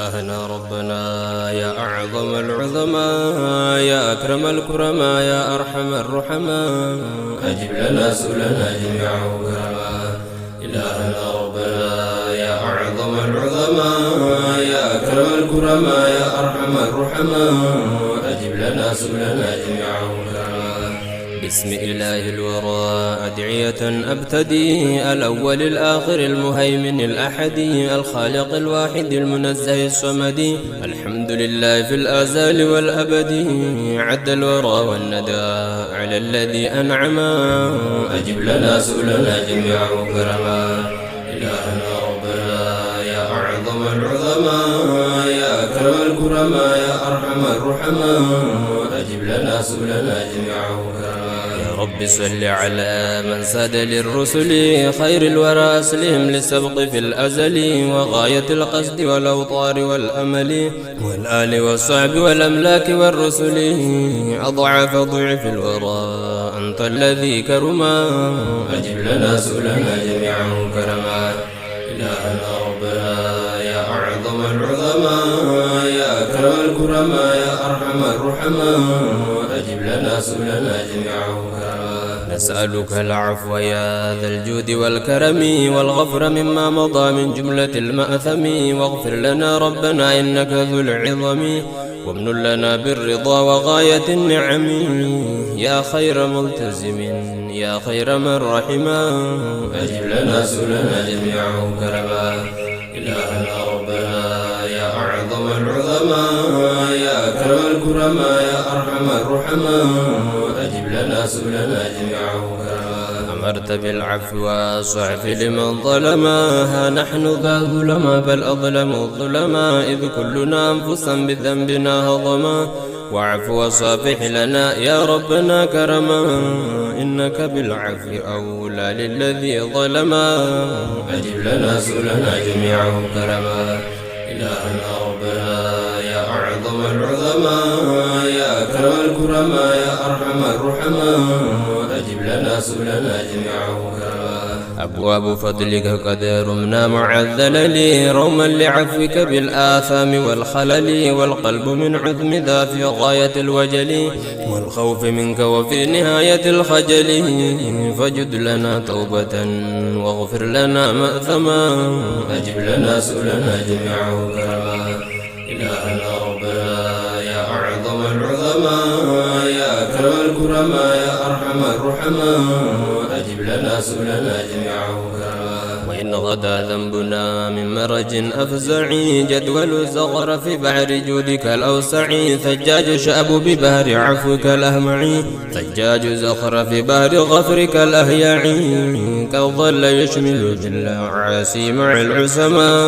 إلهنا ربنا يا أعظم العظماء يا أكرم الكرماء يا أرحم الرحماء أجب لنا سؤلنا جميعه كرما. إلهنا ربنا يا أعظم العظماء يا أكرم الكرماء يا أرحم الرحماء أجب لنا سؤلنا جميعه كرما. بسم إله الورى أدعية أبتدي الأول الآخر المهيمن الأحدي الخالق الواحد المنزه الصمدي الحمد لله في الآزال والأبد عد الورى والندى على الذي أنعم أجب لنا سؤلنا جميعه كرما. إلهنا ربنا يا أعظم العظماء يا أكرم الكرماء يا أرحم الرحماء أجب لنا سؤلنا جميعه كرما. يا رب صل على من ساد للرسل خير الورى أسلهم للسبق في الأزل وغاية القصد والأوطار والأمل والآل والصعب والأملاك والرسل أضعف ضعف الورى أنت الذي كرما أجب لنا سؤلنا جميعه كرما. إلهنا ربنا يا أعظم العظماء يا أكرم الكرماء يا أرحم الرحماء أجب لنا سؤلنا جميعه كرما. نسألك العفو يا ذا الجود والكرم والغفر مما مضى من جملة المأثم واغفر لنا ربنا إنك ذو العظم وامن لنا بالرضا وغاية النعم يا خير ملتزم يا خير من رحما أجب لنا سؤلنا جميعه كرما. إلهنا ربنا يا أعظم العظماء يا أكرم الكرماء يا أرحم الرحماء أجب لنا سؤلنا جميعه كرما. أمرت بالعفو والصعف لمن ظلما نحن ذا ظلما بل أظلم الظلما إذ كلنا أنفسا بذنبنا هضما واعف وصافح لنا يا ربنا كرما إنك بالعفو أولى للذي ظلما أجب لنا سؤلنا جميعه كرما. إلهنا ربنا يا أعظم العظماء يا أكرم الكرماء يا أرحم الرحماء أجب لنا سؤلنا جميعه كرما. أبواب فضلك قد رمنا مع الذلل روما لعفوك بالآثام والخلل والقلب من عظم ذا في غاية الوجل والخوف منك وفي نهاية الخجل فجد لنا توبة واغفر لنا مأثما أجب لنا سؤلنا جميعه كرما. إلهنا ربنا يا أعظم العظماء يا أكرم الكرماء يا أرحم الرحماء أجب لنا سؤلنا جميعه كرما. وإن غدا ذنبنا من مرج أفزع جدول زغر في بحر جودك الأوسع ثجاج شأب ببحر عفوك الأهمع ثجاج زخر في بحر غفرك الأهيع كالظل يشمل بالعاسي مع العسما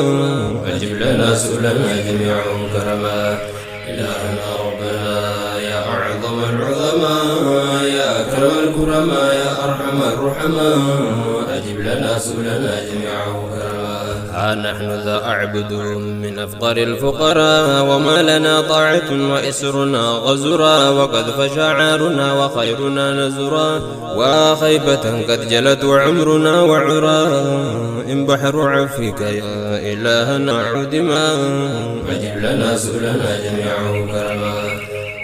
أجب لنا سؤلنا جميعه كرما. إلهنا ربنا يا أعظم العظماء يا أكرم الكرماء يا أرحم الرحماء أجب لنا سؤلنا جميعه كرما. ها نحن ذا أعبد من أفقر الفقراء وما لنا طاعة وإسرنا غزرا وقد فشى عارنا وخيرنا نزرا وخيبة قد جلت وعمرنا وعرا إن بحر عفوك يا إلهنا عدما أجب لنا سؤلنا جميعه كرما.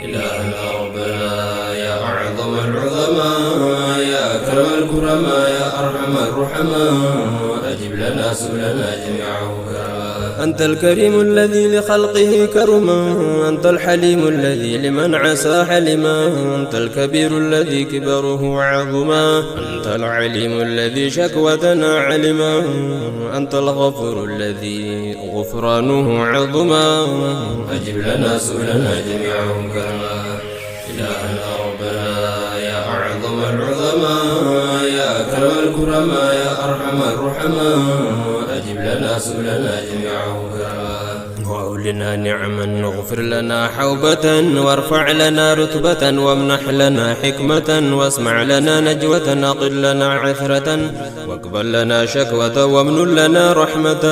إلهنا ربنا يا أعظم العظماء يا أكرم الكرماء يا أرحم الرحماء أجب لنا سؤلنا جميعه كرما. أنت الكريم الذي لخلقه كرما أنت الحليم الذي لمن عسى حلما أنت الكبير الذي كبره عظما أنت العليم الذي شكوتنا علما أنت الغفور الذي غفرانه عظما أجب لنا سؤلنا جميعه كرما. إلهنا ربنا يا أعظم العظماء يا أكرم الكرماء يا أرحم الرحماء أجب لنا سؤلنا جميعه كرما. وأولنا نعما واغفر لنا حوبة وارفع لنا رتبة وامنح لنا حكمة واسمع لنا نجوة أقل لنا عثرة واقبل لنا شكوة وامن لنا رحمة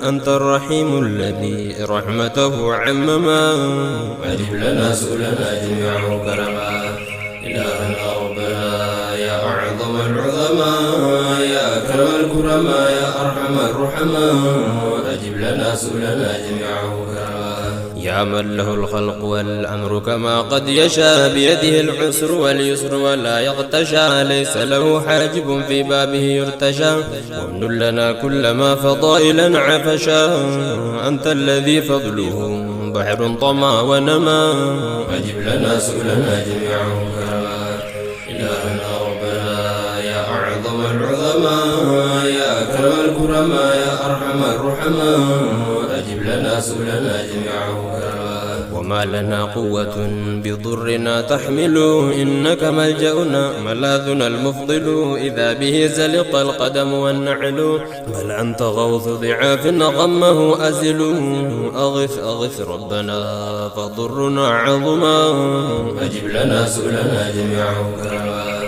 أنت الرحيم الذي رحمته عمما أجب لنا سؤلنا جميعه كرما. إلهنا ربنا يا أعظم العظماء يا أكرم الكرماء يا أرحم الرحماء أجب لنا سؤلنا جميعه كرما يا من له الخلق والأمر كما قد يشاء بيده العسر واليسر ولا يغتشى ليس له حاجب في بابه يرتشى وامن لنا كل ما فضائلا عفشا أنت الذي فضله بحر طمى ونما أجب لنا سؤلنا جميعه كرما إلهنا ربنا يا أعظم العظماء يا أكرم الكرماء يا أرحم الرحماء أجب لنا سؤلنا جميعه كرما وما لنا قوة بضرنا تحمل إنك ملجأنا ملاذنا المفضل إذا به زلق القدم والنعل بل أنت غوث ضعاف غمه أزل أغث ربنا فضرنا عظما أجب لنا سؤلنا جميعه كرما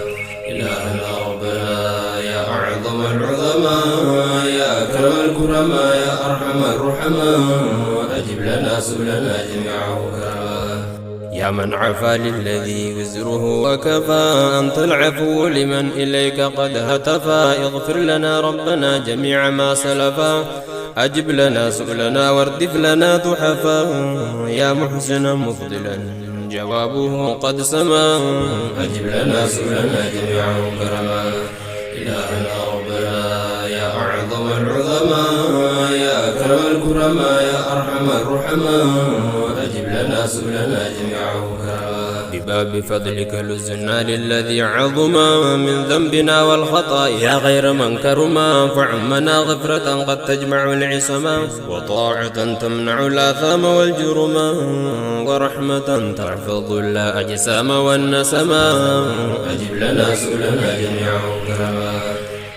إلهنا ربنا يا أعظم العظماء يا أكرم الكرماء يا أرحم الرحماء أجب لنا سؤلنا جميعه كرما يا من عفا للذي وزره وكفى أنت العفو لمن إليك قد هتفا اغفر لنا ربنا جميع ما سلفا أجب لنا سؤلنا واردف لنا تحفا يا محسنا مفضلا جوابه قد سما أجب لنا سؤلنا جميعه كرما إلهنا ربنا يا أعظم العظماء يا أكرم الكرماء يا أرحم الرحماء أجب لنا سؤلنا جميعه كرما بباب فضلك لزنا للذي عظما من ذنبنا والخطايا غير من كرما فعمنا غفرة قد تجمع العصما وطاعة تمنع الآثام والجرما ورحمة تحفظ الأجسام والنسما أجب لنا سؤلنا جميعه كرما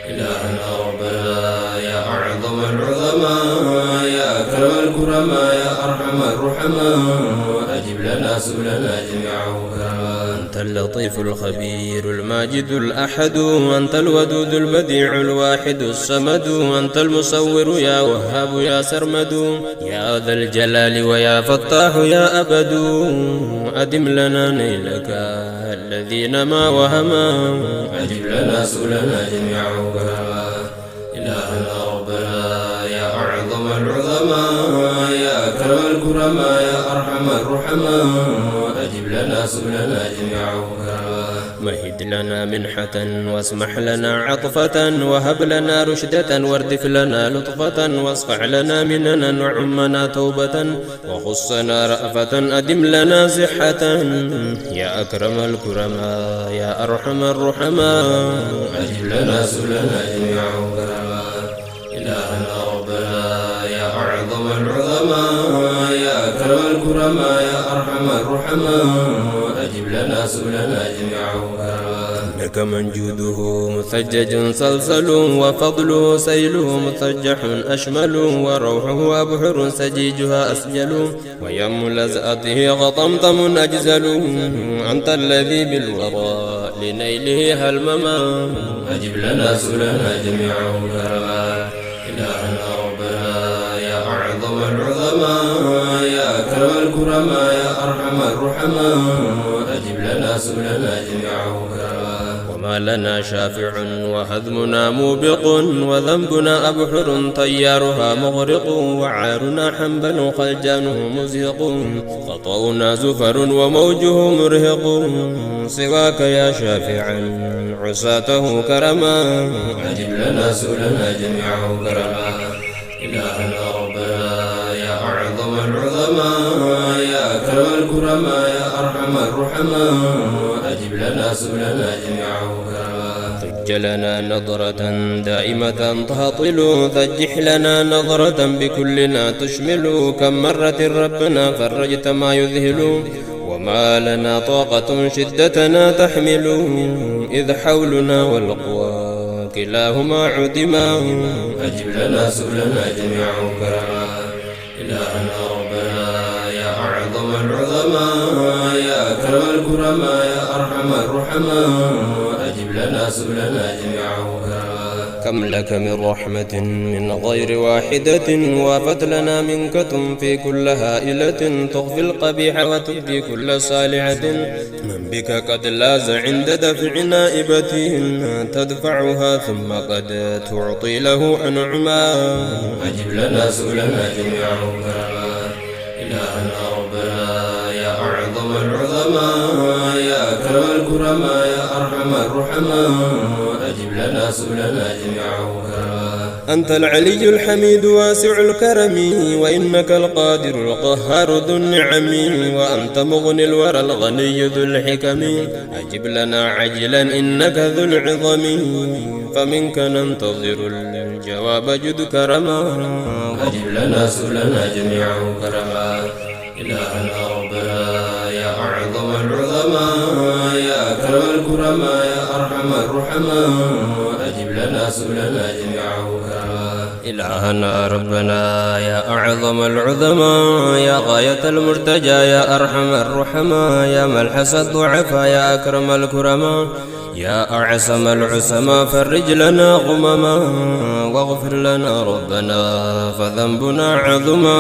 إلهنا ربنا يا أعظم العظماء يا أكرم الكرماء يا أرحم الرحماء أجب لنا سؤلنا جميعه كرما أنت اللطيف الخبير الماجد الأحد أنت الودود البديع الواحد الصمد أنت المصور يا وهاب يا سرمد يا ذا الجلال ويا فتاح يا أبد أدم لنا نيلك الذين ما وهما أجب لنا سؤلنا جميعه كرما إلهنا ربنا يا أعظم العظماء يا أكرم الكرماء يا أرحم الرحماء أجب لنا سؤلنا جميعه كرما مهد لنا منحة واسمح لنا عطفة وهب لنا رشدة واردف لنا لطفة واصفح لنا مننا وعمنا توبة وخصنا رأفة أدم لنا صحة يا أكرم الكرماء يا أرحم الرحماء أجب لنا سؤلنا جميعه كرما إلهنا ربنا يا أعظم العظماء يا أكرم الكرماء يا أرحم الرحماء أجب لنا سؤلنا جميعه كرما لك من جوده مثجج سلسل وفضله سيله مثجح أشمل وروحه أبحر سجيجها أسجل ويم لزأته غطمطم أجزل أنت الذي بالوراء لنيله هلمما أجب لنا سؤلنا جميعه كرما إلهنا ربنا يا أعظم العظماء يا أكرم الكرماء يا أرحم الرحماء أجب لنا سؤلنا جميعه كرما وما لنا شافع وهذمنا موبق وذنبنا أبحر طيارها مغرق وعارنا حنبل خلجانه مزهق خطأنا زفر وموجه مرهق سواك يا شافعا عساته كرما أجب لنا سؤلنا جميعه كرما إلهنا ربنا يا أعظم العظماء يا أكرم الكرماء يا أرحم الرحماء أجب لنا سؤلنا جميعه كرما ثج لنا نظرة دائمة تهطل ثجح لنا نظرة بكلنا تشمل كم مرة ربنا فرجت ما يذهل وما لنا طاقة شدتنا تحمل إذ حولنا والقوى كلاهما عدما أجب لنا سؤلنا جميعه كرما إلهنا ربنا يا أعظم العظماء يا أكرم الكرماء يا أرحم الرحماء أجب لنا سؤلنا جميعه كرما كم لك من رحمة من غير واحدة وافت لنا منك تنفي كل هائلة تخفي القبيح وتبدي كل صالحة من بك قد لاز عند دفع نائبة تدفعها ثم قد تعطي له أنعما. أجب لنا سؤلنا جميعا كرما إلهنا ربنا يا أعظم العظماء يا أكرم الكرماء يا أرحم الرحماء. أجب لنا سؤلنا جميعا كرما أنت العلي الحميد واسع الكرم وإنك القادر القهار ذو النعم وأنت مغني الورى الغني ذو الحكم. أجب لنا عجلا إنك ذو العظم فمنك ننتظر الجواب جد كرما. أجب لنا سؤلنا جميعا كرما إلهنا ربنا يا أعظم العظماء يا أكرم الكرماء يا أرحم الرحماء. أجب لنا سؤلنا جميعا كرما إلهنا ربنا يا أعظم العظماء يا غاية المرتجى يا أرحم الرحماء يا ملحس الضعفاء يا أكرم الكرماء يا أعصم العصماء. فرج لنا غمما واغفر لنا ربنا فذنبنا عظما.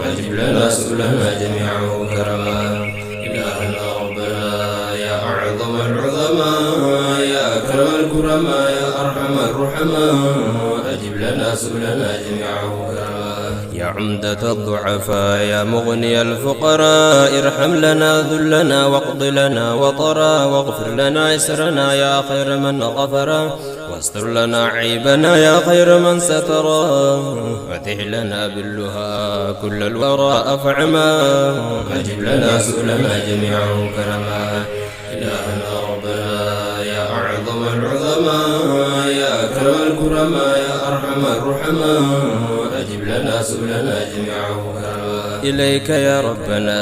أجب لنا سؤلنا جميعا كرما إلهنا ربنا يا أعظم العظماء يا أكرم الكرماء يا أرحم الرحماء. أجب لنا سؤلنا جميعا كرما يا عمدة الضعفاء يا مغني الفقراء ارحم لنا ذلنا واقض لنا وطرا واغفر لنا إسرنا يا خير من غفر واستر لنا عيبنا يا خير من سترا. فتح لنا باللها كل الورى أفعما. أجب لنا سؤلنا جميعا كرما إلهنا ربنا يا أعظم العظماء يا أكرم الكرماء يا أرحم الرحماء. أجب لنا سؤلنا جميعا كرما إليك يا ربنا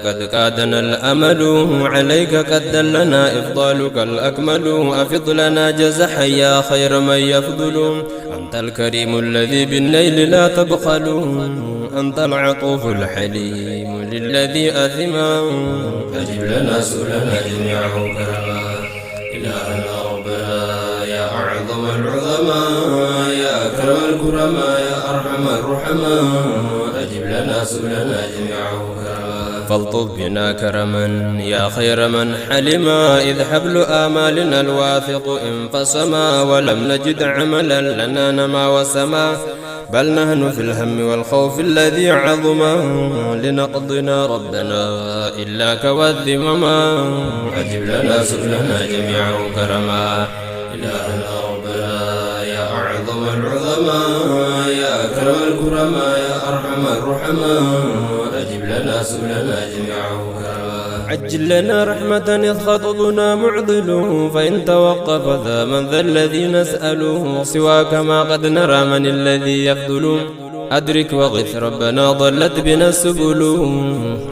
قد كادنا الأمل عليك قد دلنا إفضالك الأكمل. أفض لنا جزحا يا خير من يفضل أنت الكريم الذي بالنيل لا تبخل. أنت العطوف الحليم للذي أثما. أجب لنا سؤلنا جميعا كرما إلهنا ربنا يا أعظم العظماء يا أكرم الكرماء يا أرحم الرحماء. أجب لنا سؤلنا جميعا كرما فالطف بنا كرما يا خير من حلما. إذ حبل آمالنا الواثق انفصما ولم نجد عملا لنا نما وسما. بل نحن في الهم والخوف الذي عظما لنقضنا ربنا إلا كوذمما. أجب لنا سؤلنا جميعا كرما إلهنا ربنا يا أعظم العظماء يا أكرم الكرماء يا أرحم الرحماء. أجب لنا سؤلنا جميعا كرما عجل لنا رحمة إذ خطبنا معضل. فإن توقف ذا من ذا الذي نسأله سواك ما قد نرى من الذي يفضل. أدرك وغث ربنا ضلت بنا السبل.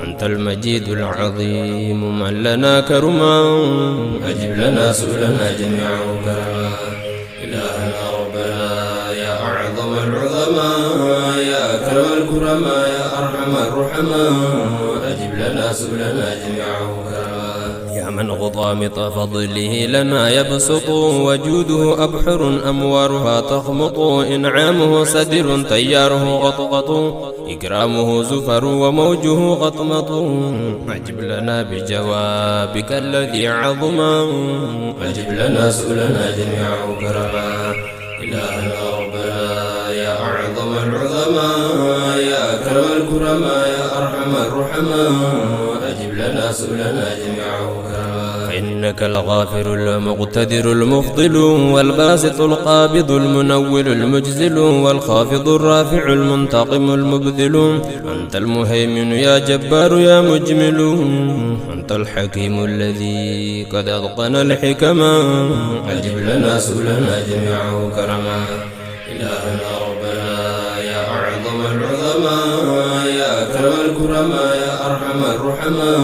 أنت المجيد العظيم من لنا كرما. أجب لنا سؤلنا جميعا كرما إلهنا ربنا يا أعظم العظماء يا أكرم الكرماء يا أرحم الرحماء. أجب لنا سؤلنا جميعا كرما يا من غضامط فضله لنا يبسط. وجوده أبحر أموارها تخمط. إنعامه سدر تياره غطغط. إكرامه زفر وموجه غطمط. أجب لنا بجوابك الذي عظما. أجب لنا سؤلنا جميعا كرما إلهنا ربنا يا أعظم العظماء يا أكرم الكرماء يا أرحم الرحماء. أجب لنا سؤلنا جميعا كرما فإنك الغافر المقتدر المفضل والباسط القابض المنول المجزل والخافض الرافع المنتقم المبذل. أنت المهيمن يا جبار يا مجمل. أنت الحكيم الذي قد أتقن الحكما. أجب لنا سؤلنا جميعا كرما إلهنا ربنا يا أعظم العظماء يا أكرم الكرماء يا أرحم الرحماء.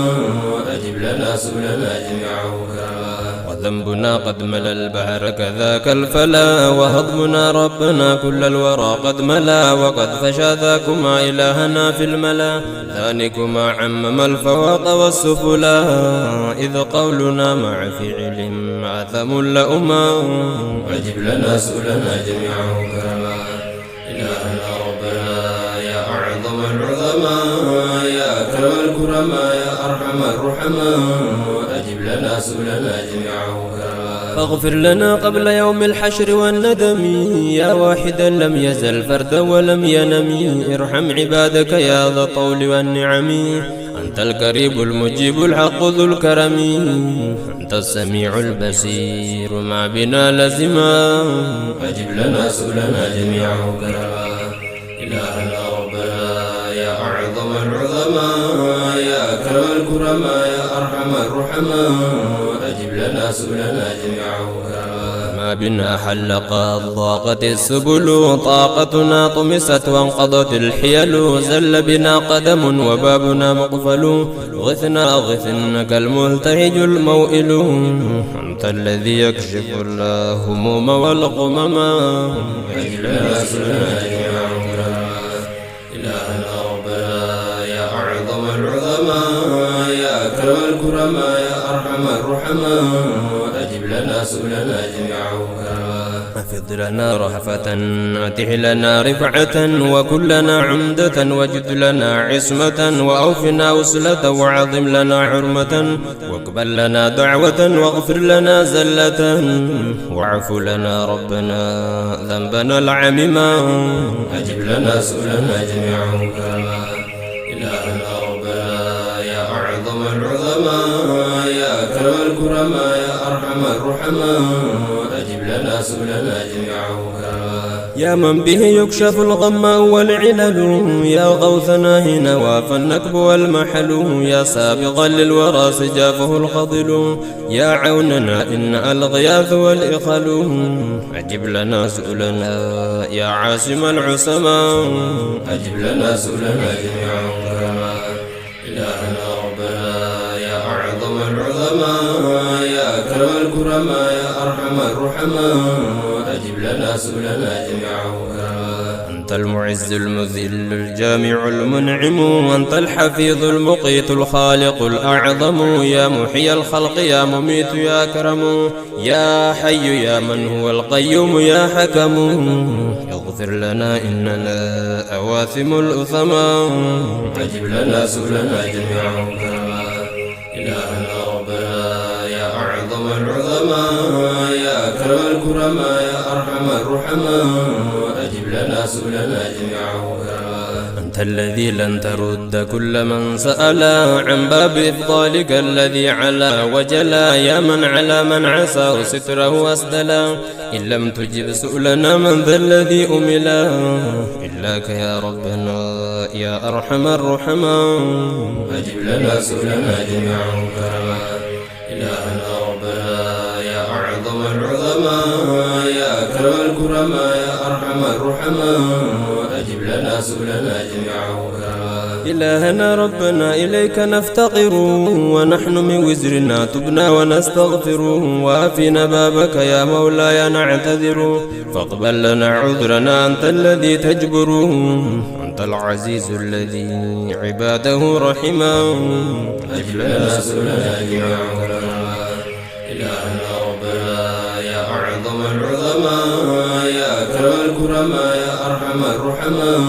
أجب لنا سؤلنا جميعا كرما وذنبنا قد ملا البحر كذاك الفلا. وهضمنا ربنا كل الورى قد ملا. وقد فشى ذاكما إلهنا في الملا. ذلكما عمم الفواق والسفلا. إذ قولنا مع فعل معثم لأما. أجب لنا سؤلنا جميعا كرما إلهنا ربنا يا أعظم العظماء يا أكرم الكرماء يا أرحم الرحماء. أجب لنا سؤلنا جميعه كرما فاغفر لنا قبل يوم الحشر والندم يا واحدا لم يزل فردا ولم ينم ارحم عبادك يا ذا الطول والنعم أنت القريب المجيب الحق ذو الكرم أنت السميع البصير ما بنا لزما أجب لنا سؤلنا جميعه كرما إلهنا ربنا يا أعظم العظماء يا أكرم الكرماء يا أرحم الرحماء أجب لنا سؤلنا جميعه كرما ما بنا حلقت ضاقت السبل طاقتنا طمست وانقضت الحيل زل بنا قدم وبابنا مقفل غثنا غث إنك الملتهج الموئل أنت الذي يكشف الهموم والغمم أجب لنا سؤلنا جميعه كرما إلهنا ربنا يا أعظم العظماء يا أكرم الكرماء يا أرحم الرحماء أجب لنا سؤلنا جميعه كرما أفض لنا رهفة أتح لنا رفعة وكلنا عمدة وجد لنا عصمة وأوفنا وصلة وعظم لنا حرمة واقبل لنا دعوة واغفر لنا زلة واعف لنا ربنا ذنبنا العميما أجب لنا سؤلنا جميعه كرما إلهنا ربنا يا أعظم العظماء يا أكرم الكرماء يا أرحم الرحماء أجب لنا سؤلنا جميعه كرما يا من به يكشف الغماء والعلل يا غوثنا هنا واف النكب والمحل يا سابقا للورى سجافه الخضل يا عوننا إن الغياث والإخل أجب لنا سؤلنا يا عاصم العسما أجب لنا سؤلنا جميعه كرما إلهنا ربنا يا أعظم العظماء يا أكرم الكرماء يا أرحم الرحماء أجب لنا سؤلنا جميعه كرما أنت المعز المذل الجامع المنعم أنت الحفيظ المقيت الخالق الأعظم يا محيي الخلق يا مميت يا كرم يا حي يا من هو القيوم يا حكم اغفر لنا إننا أواثم الأثما أجب لنا سؤلنا جميعه كرما إلهنا ربنا يا أعظم العظماء يا أكرم الكرماء يا أرحم الرحماء أجب لنا سؤلنا جميعه كرما أنت الذي لن ترد كل من سأل عن باب إفضالك الذي علا وجلا يا من على من عسى ستره أسدلا إن لم تجب سؤلنا من ذا الذي أملا إلاك يا ربنا يا أرحم الرحماء أجب لنا سؤلنا جميعه كرما إلهنا ربنا يا أعظم العظماء يا أكرم الكرماء يا أرحم الرحماء أجب لنا سؤلنا جميعه كرما إلهنا ربنا إليك نفتقر ونحن من وزرنا تبنا ونستغفر وافنا بابك يا مولاي نعتذر فاقبل لنا عذرنا أنت الذي تجبر أنت العزيز الذي عباده رحما أجب لنا سؤلنا جميعه كرما إلهنا ربنا يا أعظم العظماء يا أكرم الكرماء يا أرحم الرحماء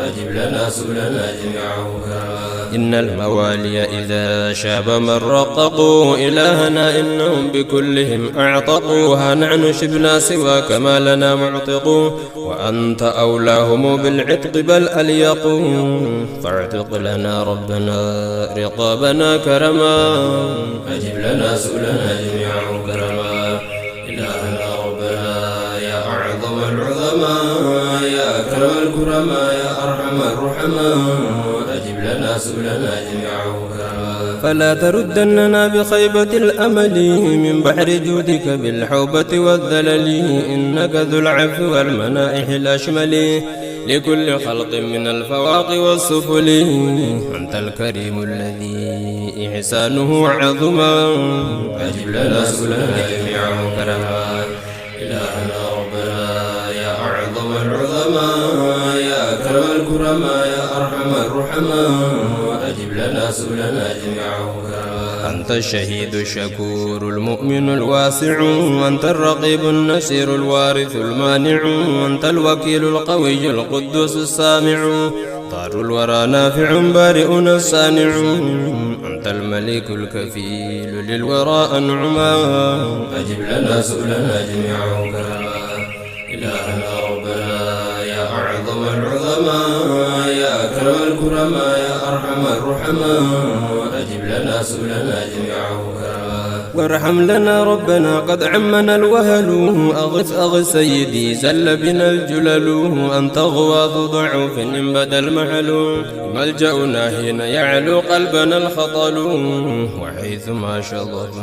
أجب لنا سؤلنا جميعه كرما إن الموالي إذا شاب من رققوا إلهنا إنهم بكلهم أعتقوا ها نحن شبنا سواك ما لنا معتقوا وأنت أولاهم بالعتق بل أليقوا فاعتق لنا ربنا رقابنا كرما أجب لنا سؤلنا جميعه كرما إلهنا ربنا يا أعظم العظماء يا أكرم الكرماء يا أرحم الرحماء أجب لنا سؤلنا جميعه كرما فلا تردننا بخيبة الأمل من بحر جودك بالحوبة والذلل إنك ذو العفو والمنائح الأشمل لكل خلق من الفواق والسفل أنت الكريم الذي إحسانه عظما أجب لنا سؤلنا جميعه كرما إلهنا ربنا يا أعظم العظماء يا أكرم الكرماء يا أرحم الرحماء أجب لنا سؤلنا جميعه كرما أنت الشهيد الشكور المؤمن الواسع أنت الرقيب النسير الوارث المانع أنت الوكيل القوي القدوس السامع طار الورى نافع بارئنا الصانع أنت الملك الكفيل للوراء أنعما. أجب لنا سؤلنا جميعا كرما إلهنا ربنا يا أعظم العظماء يا أكرم الكرماء يا أرحم الرحماء. أجب لنا سؤلنا جميعا كرما وارحم لنا ربنا قد عمنا الوهل. أغث أغث سيدي زل بنا الجلل. أنت غواظ ضعف إن بدا المحل. ملجأنا حين يعلو قلبنا الخطل. وحيثما شظف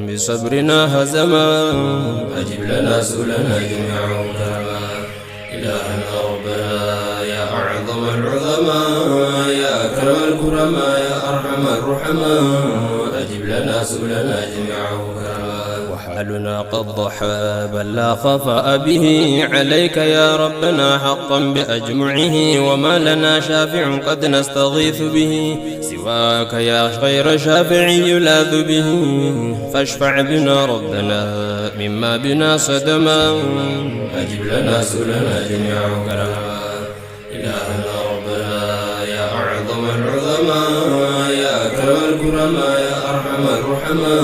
بصبرنا هزما. أجب لنا سؤلنا جميعا كرما إلهنا ربنا يا أعظم العظماء يا أكرم الكرماء يا أرحم الرحماء. أجب لنا سؤلنا جميعا كرما وحالنا قد ضحى بل لا خفأ به عليك يا ربنا حقا بأجمعه. وما لنا شافع قد نستغيث به سواك يا خير شافع يلاذ به. فاشفع بنا ربنا مما بنا صدما. أجب لنا سؤلنا جميعا كرما إلهنا ربنا يا أعظم العظماء يا أكرم الكرماء يا أرحم الرحماء.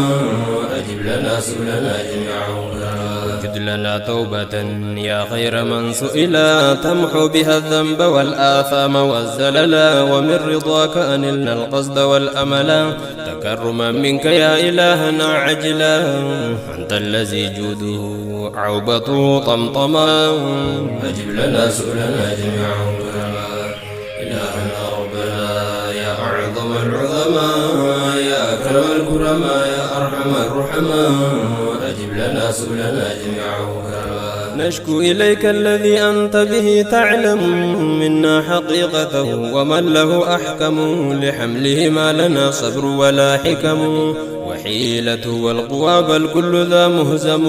أجب لنا سؤلنا جميعا كرما جد لنا توبة يا خير من سئلا. تمحو بها الذنب والآثام والزللا. ومن رضاك أنلنا القصد والأملا. تكرما منك يا إلهنا عجلا. أنت الذي جوده عوبته طمطما. أجب لنا سؤلنا جميعا كرما إلهنا ربنا يا أعظم العظماء يا أكرم الكرماء يا أرحم الرحماء. أجب لنا سؤلنا جميعا كرما نشكو إليك الذي أنت به تعلم منا حقيقته. ومن له أحكم لحمله ما لنا صبر ولا حكم. وحيلة والقوى بل كل ذا مهزم.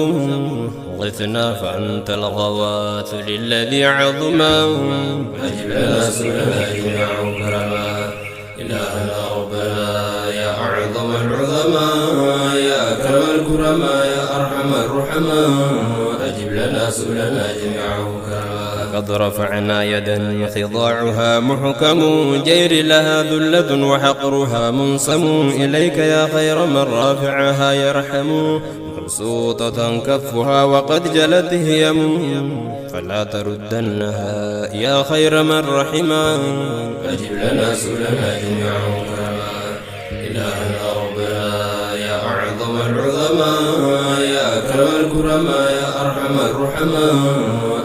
غثنا فأنت الغواث للذي عظما. أجب لنا سؤلنا جميعا كرما إلهنا ربنا يا أعظم العظماء يا أكرم الكرماء يا أرحم الرحماء. أجب لنا سؤلنا جميعا كرما قد رفعنا يدا خضاعها محكم. جير لها ذلة وحقرها منصم. إليك يا خير من رافعها يرحم. مبسوطة كفها وقد جلت هيم. فلا تردنها يا خير من رحما. أجب لنا سؤلنا جميعا كرما إلهنا ربنا يا أعظم العظماء يا أكرم الكرماء يا أرحم الرحماء.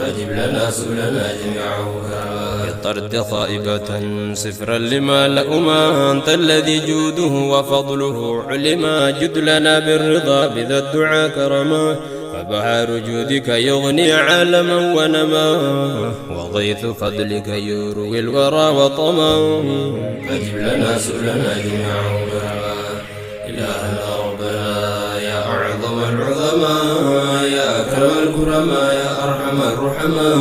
أجب لنا سؤلنا جميعا كرما بالطرد خائبة سفرا لما لأما. أنت الذي جوده وفضله علما. جد لنا بالرضا بذا الدعاء كرما. فبحر جودك يغني عالما ونما. وغيث فضلك يروي الورى وطما. أجب لنا سؤلنا جميعا كرما إلهنا ربنا يا أعظم العظماء يا أكرم الكرماء يا أرحم الرحماء.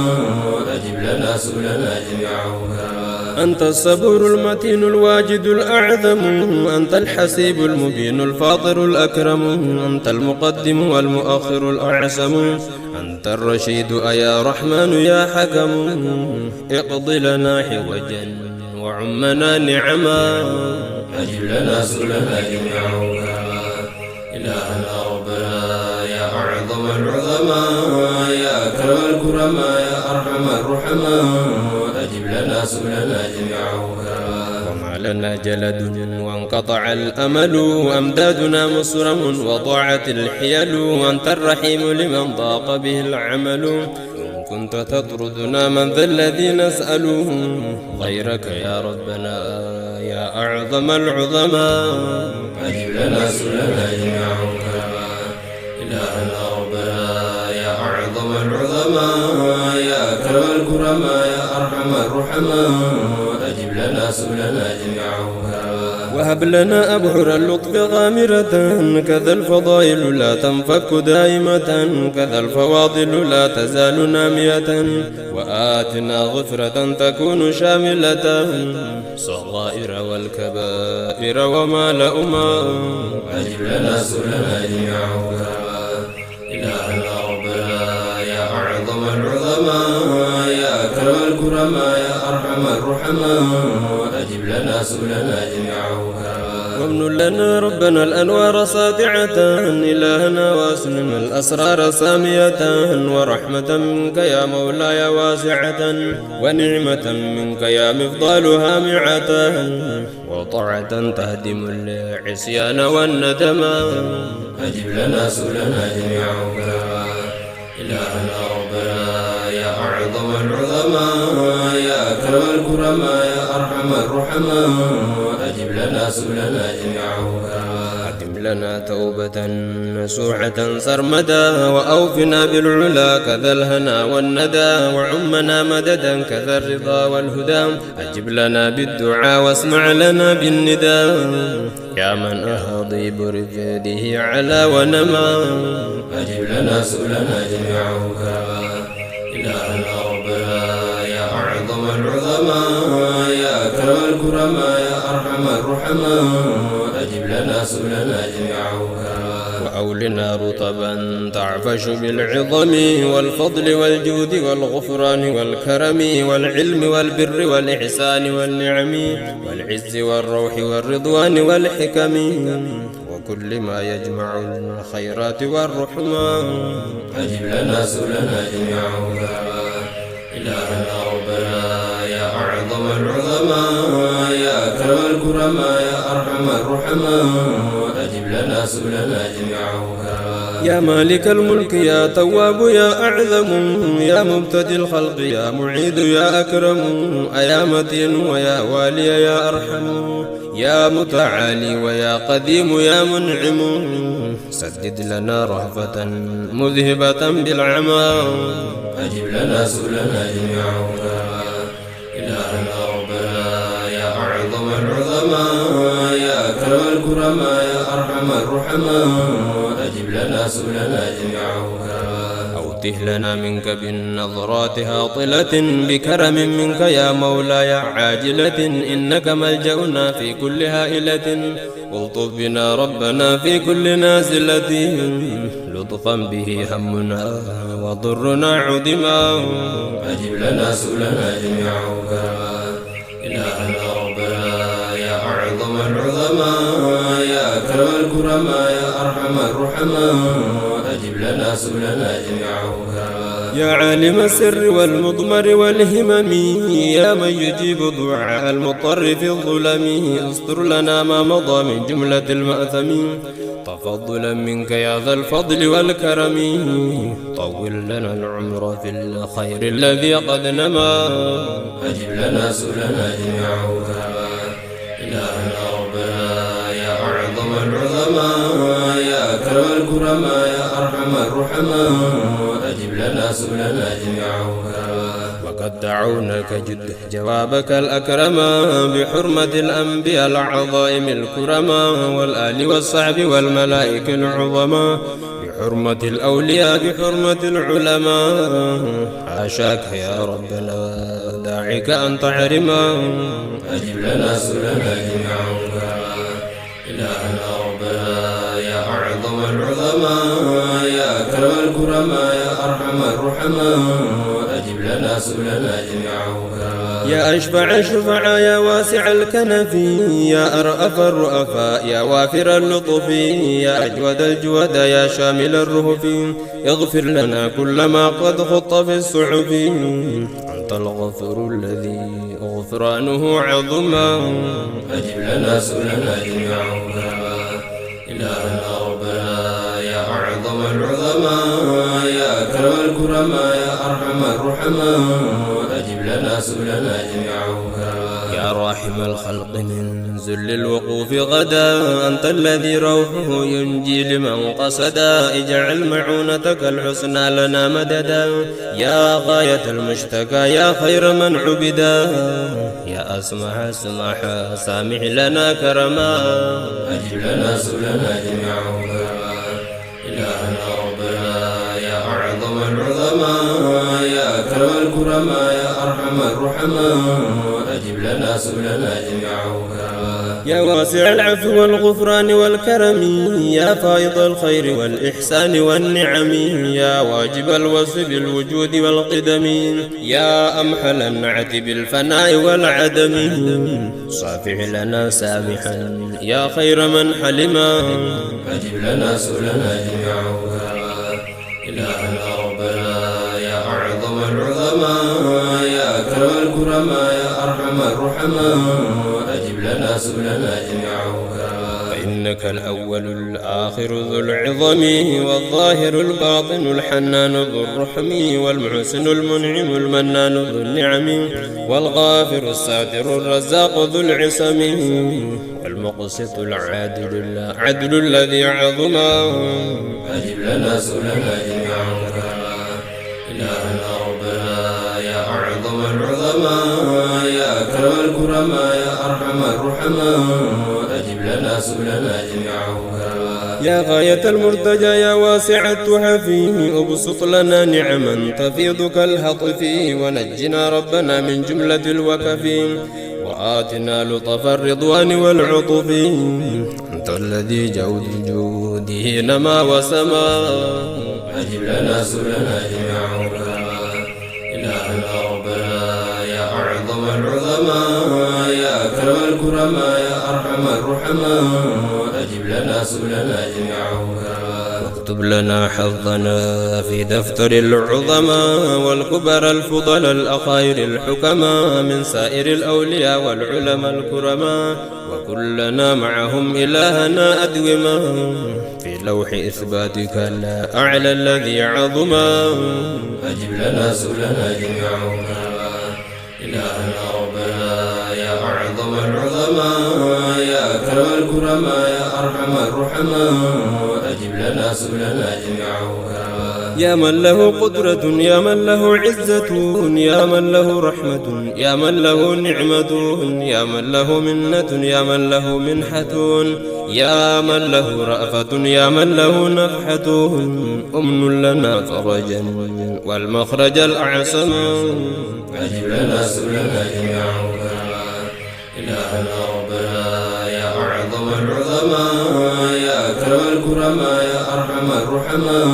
أجب لنا سؤلنا جميعا كرما أنت الصبور المتين الواجد الأعظم. أنت الحسيب المبين الفاطر الأكرم. أنت المقدم والمؤخر الأعسم. أنت الرشيد أيا رحمن يا حكم. اقض لنا حوجا وعمنا نعما. أجب لنا سؤلنا جميعا كرما إلهنا ربنا يا أعظم العظماء يا أكرم الكرماء يا أرحم الرحماء. أجب لنا سؤلنا جميعا كرما وما لنا جلد وانقطع الأمل. أمدادنا مسرم وضاعت الحيل. أنت الرحيم لمن ضاق به العمل. إن كنت تطردنا من ذا الذي نسأله غيرك يا ربنا يا أعظم العظماء. أجب لنا سؤلنا جميعا كرما إلهنا ربنا يا أعظم العظماء يا أكرم الكرماء يا أرحم الرحماء. أجب لنا سؤلنا جميعا كرما وهب لنا أبحر اللطف غامرة. كذا الفضائل لا تنفك دائمة. كذا الفواضل لا تزال نامية. وآتنا غفرة تكون شاملة صغائر والكبائر وما لأما. أجب لنا سؤلنا جميعا كرما إلهنا ربنا يا أعظم العظماء يا أكرم الكرماء يا أرحم الرحماء. أجب لنا سؤلنا جميعا كرما وامن لنا ربنا الأنوار ساطعة إلهنا واسلم الأسرار سامية ورحمة منك يا مولاي واسعة ونعمة منك يا مفضال هامعة وطاعة تهدم العصيان والندم أجب لنا سؤلنا جميعا إلهنا ربنا يا أعظم العظماء يا أكرم الكرماء يا أرحم الرحماء أجب لنا سؤلنا جميعا أتم لنا توبة نسوعة سرمدا وأوفنا بالعلا كذا الهنا والندى وعمنا مددا كذا الرضا والهدى أجب لنا بالدعاء واسمع لنا بالنداء يا من أهضي برفاده على ونما أجب لنا سؤلنا جميعا إلهنا ربنا يا أعظم العظماء يا أكرم الكرماء يا أرحم الرحماء أجب لنا سؤلنا جميعا وأولنا رطبا تعفش بالعظم والفضل والجود والغفران والكرم والعلم والبر والإحسان والنعم والعز والروح والرضوان والحكم وكل ما يجمع الخيرات والرحمة أجب لنا سؤلنا جميعا إلهنا ربنا يا أعظم العظماء يا أكرم الكرماء يا أرحم الرحماء أجب لنا سؤلنا جميعا يا مالك الملك يا تواب يا أعظم يا مبتدي الخلق يا معيد يا أكرم أيا متين ويا والي يا أرحم يا متعالي ويا قديم يا منعم سدد لنا رهفة مذهبة بالعمى أجب لنا سؤلنا جميعا إلهنا ربنا يا أعظم العظماء يا أكرم الكرماء يا أرحم الرحماء أجب لنا سؤلنا جميعا أوته لنا منك بالنظرات هاطلة بكرم منك يا مولاي عاجلة إنك ملجأنا في كل هائلة والطف بنا ربنا في كل نازلة لطفا به همنا وضرنا عدما أجب لنا سؤلنا جميعا إلهنا ربنا يا أعظم العظماء يا أكرم الكرماء يا أرحم الرحماء أجب لنا سؤلنا جميعا يا عالم السر والمضمر والهمم يا من يجيب دعاء المضطر في الظلم استر لنا ما مضى من جملة المأثم تفضلا منك يا ذا الفضل والكرم طول لنا العمر في الخير الذي قد نما أجب لنا سؤلنا جميعا إلهنا ربنا يا أعظم العظماء يا أكرم الكرماء يا أرحم الرحماء أجب لنا سؤلنا جميعا وقد دعوناك جد جوابك الأكرم بحرمة الأنبياء العظائم الكرماء والآل والصحب والملائكة العظماء بحرمة الأولياء بحرمة العلماء حاشاك يا ربنا داعك أن تحرما أجب لنا سؤلنا جميعا إلهنا ربنا يا أعظم العظماء يا أكرم الكرماء يا أرحم الرحماء أجب لنا سؤلنا جميعا يا أشفع الشفعاء يا واسع الكنف يا أرأف الرؤفاء يا وافر اللطف يا أجود الجود يا شامل الرهف اغفر لنا كل ما قد خط في الصحف أنت الغفور الذي غفرانه عظما أجب لنا سؤلنا جميعا إلهنا ربنا يا أعظم العظماء يا أكرم الكرماء يا أرحم الرحماء أجب لنا سؤلنا جميعا يا راحم الخلق من ذل الوقوف غدا أنت الذي روحه ينجي لمن قصدا اجعل معونتك الحسنى لنا مددا يا غاية المشتكى يا خير من عبدا يا أسمح سامح لنا كرما أجب لنا سؤلنا جميعا إلهنا ربنا يا أعظم العظماء يا أكرم الكرماء يا أرحم الرحماء أجب لنا سؤلنا جميعه كرما. يا واسع العفو والغفران والكرم، يا فائض الخير والإحسان والنعم، يا واجب الوصف بالوجود والقدم، يا أمحل النعت بالفناء والعدم، صافح لنا سامحا يا خير من حلما. أجب لنا سؤلنا جميعه كرما. إلهنا ربنا يا أعظم العظماء، يا أكرم الكرماء، يا أرحم الرحماء، أجب لنا سؤلنا جميعه كرما. فإنك الأول الآخر ذو العظم، والظاهر الباطن الحنان ذو الرحم، والمحسن المنعم المنان ذو النعم، والغافر الساتر الرزاق ذو العصم، والمقسط العدل الذي عظما. أجب لنا سؤلنا جميعا كرما. إلهنا ربنا يا أعظم العظماء، يا أكرم الكرماء، يا أرحم الرحماء، أجب لنا سؤلنا جميعا كرما. يا غاية المرتجى يا واسع التحف، أبسط لنا نعما تفيض كالهطف، ونجنا ربنا من جملة الوكف، وآتنا لطف الرضوان والعطف، أنت الذي جوده نما وسما. أجب لنا سؤلنا جميعا كرما. إلهنا ربنا يا أعظم العظماء، يا أكرم الكرماء، يا أرحم الرحماء، أجب لنا سؤلنا جميعا كرما. واكتب لنا حظنا في دفتر العظماء، والكبر الفضل الأخير الحكماء، من سائر الأولياء والعلماء الكرماء، وكلنا معهم إلهنا أدوما، في لوح إثباتك الأعلى الذي عظما. أجب لنا سؤلنا جميعا كرما. إلهنا ربنا يا أعظم العظماء، يا أكرم الكرماء، يا أرحم الرحماء، أجب لنا سؤلنا جميعا كرما. يا من له قدرة، يا من له عزة، يا من له رحمة، يا من له نعمة، يا من له منة، يا من له منحة، يا من له رأفة، يا من له نفحة، أمن لنا فرجا والمخرج الأعصم. أجب لنا سؤلنا جميعا كرما. إلهنا ربنا يا أعظم العظماء، يا أكرم الكرماء، يا أرحم الرحماء،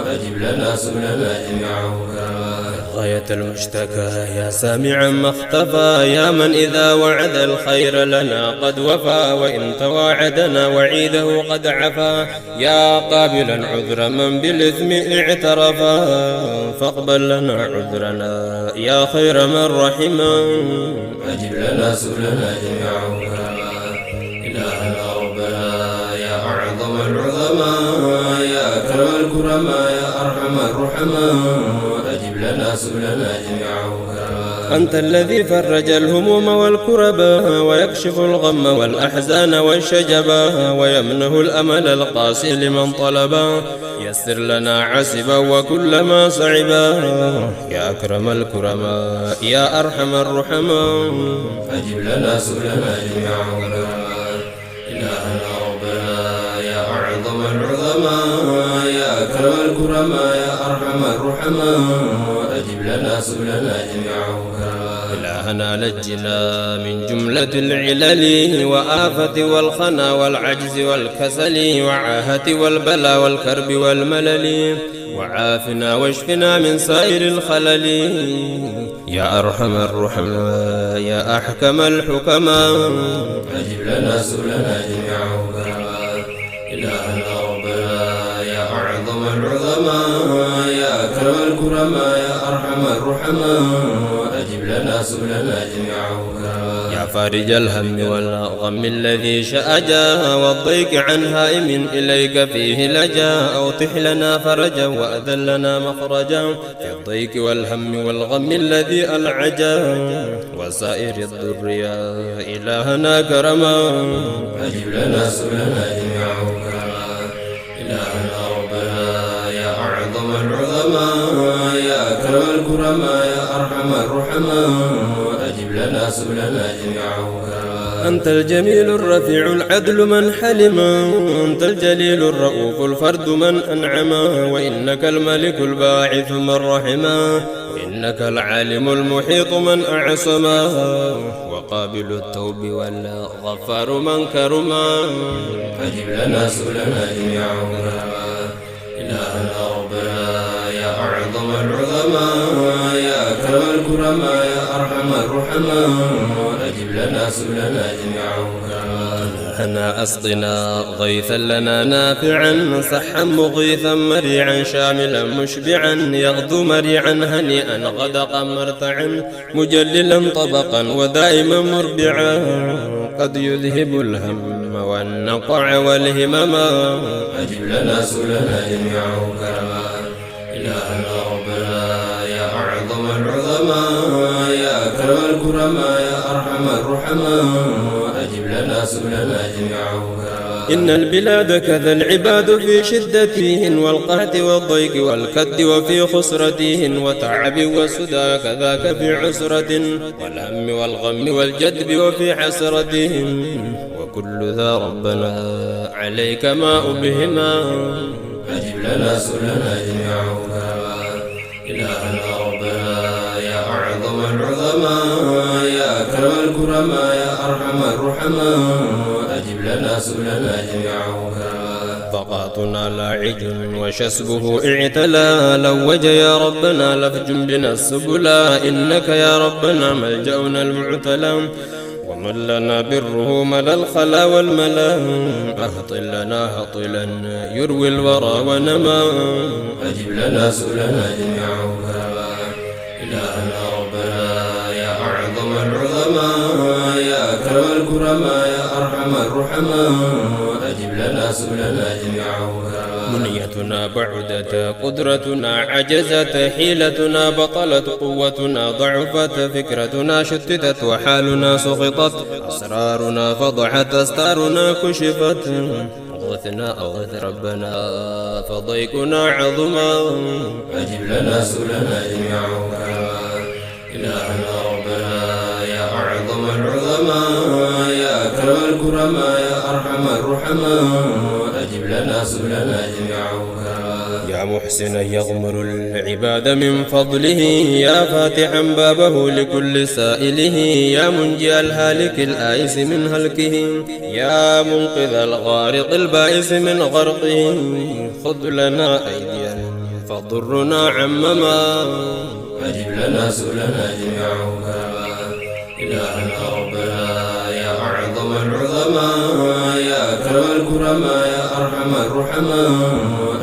أجب لنا سؤلنا جميعا كرما. غاية المشتكى يا سامعا ما اختفى، يا من إذا وعد الخير لنا قد وفى، وإن تواعدنا وعيده قد عفا، يا قابلا عذر من بالإثم اعترفا، فاقبل لنا عذرنا يا خير من رحما. أجب لنا سؤلنا جميعا كرما. إلهنا ربنا يا أعظم العظماء، يا أكرم الكرماء، يا أرحم الرحماء، أجب لنا سؤلنا جميعا كرما. أنت الذي فرج الهموم والكربا، ويكشف الغم والأحزان والشجبا، ويمنه الأمل القاسي لمن طلبا، يسر لنا عسبا وكل ما صعبا، يا أكرم الكرماء، يا أرحم الرحماء. أجب لنا سؤلنا جميعا كرما. إلهنا ربنا يا أعظم العظماء، يا أكرم الكرماء، يا أرحم الرحماء، أجب لنا سؤلنا جميعا كرما. إلهنا نجنا من جملة العلل وآفة والخنا والعجز والكسل وعاهة والبلاء والكرب والملل، وعافنا واشفنا من سائر الخلل، يا أرحم الرحماء، يا أحكم الحكماء. أجب لنا سؤلنا جميعا كرما. إلهنا ربنا يا أعظم العظماء، يا أكرم الكرماء، يا أرحم الرحماء، أجب لنا سؤلنا جميعا كرما. يا فارج الهم والغم الذي شأجا، والضيق عن هائم إليك فيه لجا، أوضح لنا فرجا وأذن لنا مخرجا، في الضيق والهم والغم الذي ألعجا، وسائر الضر يا إلهنا كرما. أجب لنا سؤلنا جميعا كرما. إلهنا ربنا يا أعظم العظماء، يا أكرم الكرماء، يا أرحم الرحماء، أجب لنا سؤلنا جميعا كرما. أنت الجميل الرفيع العدل من حلم، أنت الجليل الرؤوف الفرد من أنعم، وإنك الملك الباعث من رحما، وإنك العالم المحيط من أعصما، وقابل التوب والغفار من كرما. أجب لنا سؤلنا جميعا كرما، إلهنا ربنا يا أعظم العظماء يا أكرم الكرماء يا أرحم الرحماء، أجب لنا سؤلنا جميعا كرما. إلهنا أسقنا غيثا لنا نافعا صحا مغيثا مريعا شاملا مشبعا، يغدو مريعا هنيئا غدقا مرتعا، مجللا طبقا ودائما مربعا، قد يذهب الهم والنقع والهمما. أجب لنا سؤلنا جميعا كرما، إلهنا ربنا يا أعظم العظماء يا أكرم الكرماء يا أرحم الرحماء، أجب لنا سؤلنا جميعا كرما. إن البلاد كذا العباد في شدتهن والقهد والضيق والكد وفي خسرتهن وتعب وسدى، كذاك في عسرة والهم والغم والجدب وفي حسرتهن، وكل ذا ربنا عليك ما أبهما. أجب لنا سؤلنا جميعا كرما، إلهنا ربنا يا أعظم العظماء يا أكرم الكرماء يا أرحم الرحماء، أجب لنا سؤلنا جميعا كرما. طاقاتنا لاعج وشسبه اعتلى، لوج يا ربنا لفج بنا السبلا، إنك يا ربنا ملجأنا المعتلى، ومن لنا بره ملا الخلا والملا، أهطل لنا هطلا يروي الورى ونما. أجب لنا سؤلنا جميعا كرما، إلهنا ربنا يا أعظم العظماء يا أكرم الكرماء يا أرحم الرحماء، أجب لنا سؤلنا جميعا كرما. منيتنا بعدت قدرتنا عجزت حيلتنا بطلت قوتنا ضعفت فكرتنا شتتت وحالنا سقطت أسرارنا فضحت أستارنا كشفت، أغثنا أغث ربنا فضيقنا عظما. أجب لنا سؤلنا جميعا كرما، إلهنا ربنا يا أعظم العظماء يا أكرم الكرماء يا أرحم الرحماء، أجب لنا سؤلنا جميعا كرما. يا محسنا يغمر العباد من فضله، يا فاتحا بابه لكل سائله، يا منجي الهالك الآيس من هلكه، يا منقذ الغارق البائس من غرقه، خذ لنا أيديا فضرنا عمما. أجب لنا سؤلنا جميعا كرما، إلهنا ربنا يا أعظم العظماء يا أكرم الكرماء يا أرحم الرحماء،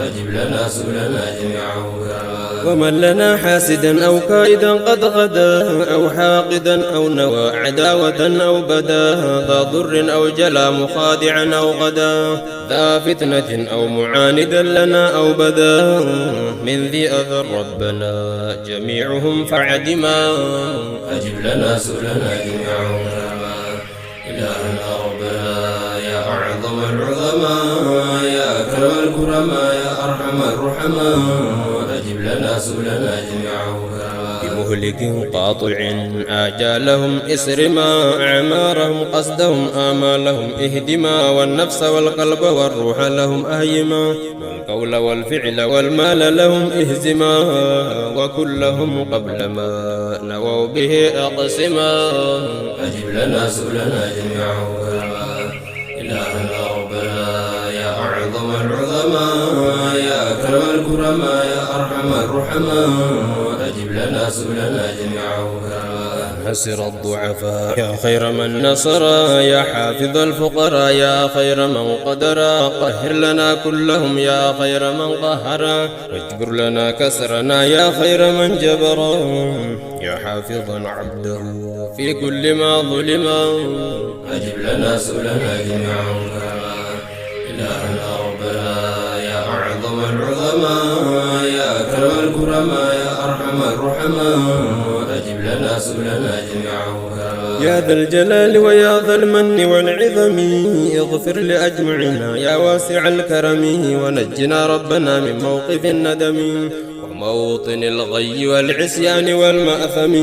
أجب لنا سؤلنا جميعا كرما. ومن لنا حاسدا أو كائدا قد غدا، أو حاقدا أو نوى عداوة أو بدا، ذا ضر أو جلا مخادعا أو غدا، ذا فتنة أو معاندا لنا أو بدا، من ذي أذى ربنا جميعهم فعدما. أجب لنا سؤلنا جميعا كرما، إلهنا ربنا يا أعظم العظماء يا أكرم الكرماء يا أرحم الرحماء، أجب لنا سؤلنا جميعا كرما. بمهلك قاطع آجالهم اسرما، أعمارهم قصدهم آمالهم اهدما، والنفس والقلب والروح لهم أهيما، والقول والفعل والمال لهم اهزما، وكلهم قبل ما نووا به أقسما. أجب لنا سؤلنا جميعا كرما، إلهنا ربنا يا أعظم العظماء يا أكرم الكرماء يا أرحم الرحماء، أجب لنا سؤلنا جميعا كرما. نصر الضعفاء يا خير من نصر، يا حافظ الفقراء يا خير من قدر، قهر لنا كلهم يا خير من قهر، واجبر لنا كسرنا يا خير من جبر، يا حافظا عبده في كل ما ظلم. أجب لنا سؤلنا جميعا كرما، إلهنا ربنا يا أعظم العظماء يا أكرم الكرماء يا أرحم الرحماء، أجب لنا سؤلنا جميعا كرما. يا ذا الجلال ويا ذا المن والعظم اغفر لأجمعنا يا واسع الكرم ونجنا ربنا من موقف الندم وموطن الغي والعصيان والمأثم